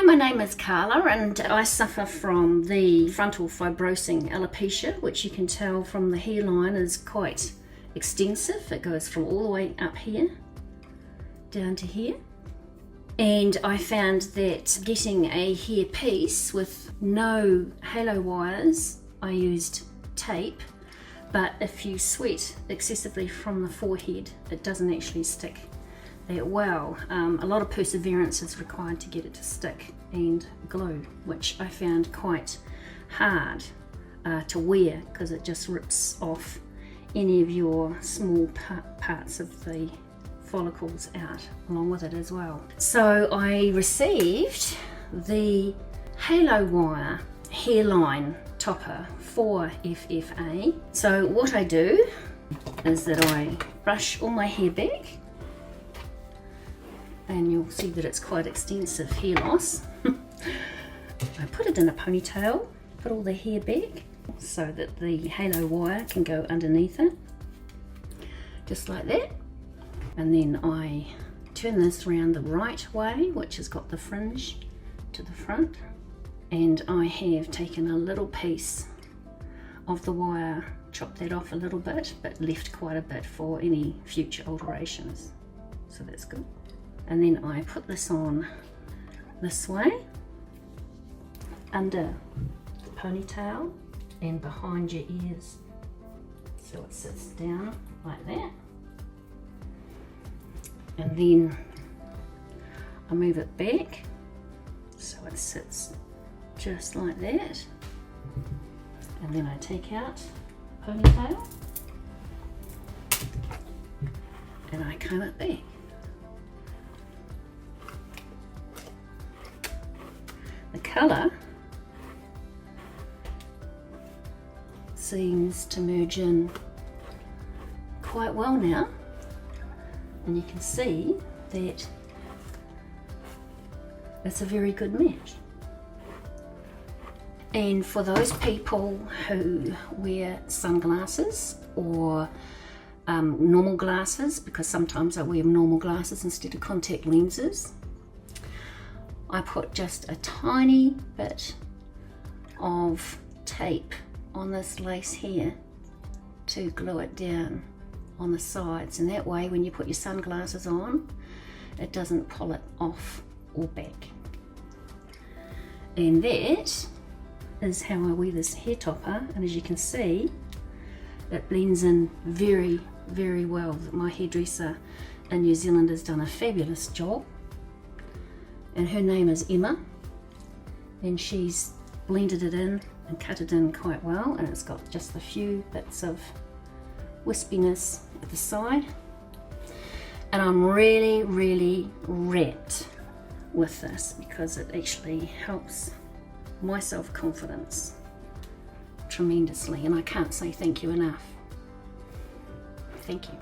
my name is Carla and I suffer from the frontal fibrosing alopecia, which you can tell from the hairline is quite extensive. It goes from all the way up here down to here. And I found that getting a hair piece with no halo wires, I used tape, but if you sweat excessively from the forehead, it doesn't actually stick that well. A lot of perseverance is required to get it to stick and glue, which I found quite hard to wear because it just rips off any of your small parts of the follicles out along with it as well. So I received the halo wire hairline topper for FFA. So what I do is that I brush all my hair back, and you'll see that it's quite extensive hair loss. I put it in a ponytail, put all the hair back so that the halo wire can go underneath it, just like that. And then I turn this around the right way, which has got the fringe to the front. And I have taken a little piece of the wire, chopped that off a little bit, but left quite a bit for any future alterations. So that's good. And then I put this on this way, under the ponytail and behind your ears. So it sits down like that. And then I move it back so it sits just like that. And then I take out the ponytail and I comb it back. The colour seems to merge in quite well now. And you can see that it's a very good match. And for those people who wear sunglasses or normal glasses, because sometimes I wear normal glasses instead of contact lenses, I put just a tiny bit of tape on this lace here to glue it down on the sides, and that way when you put your sunglasses on, it doesn't pull it off or back. And that is how I wear this hair topper, and as you can see, it blends in very, very well. My hairdresser in New Zealand has done a fabulous job, and her name is Emma, and she's blended it in and cut it in quite well, and it's got just a few bits of wispiness at the side. And I'm really, really wrapped with this because it actually helps my self-confidence tremendously, and I can't say thank you enough. Thank you.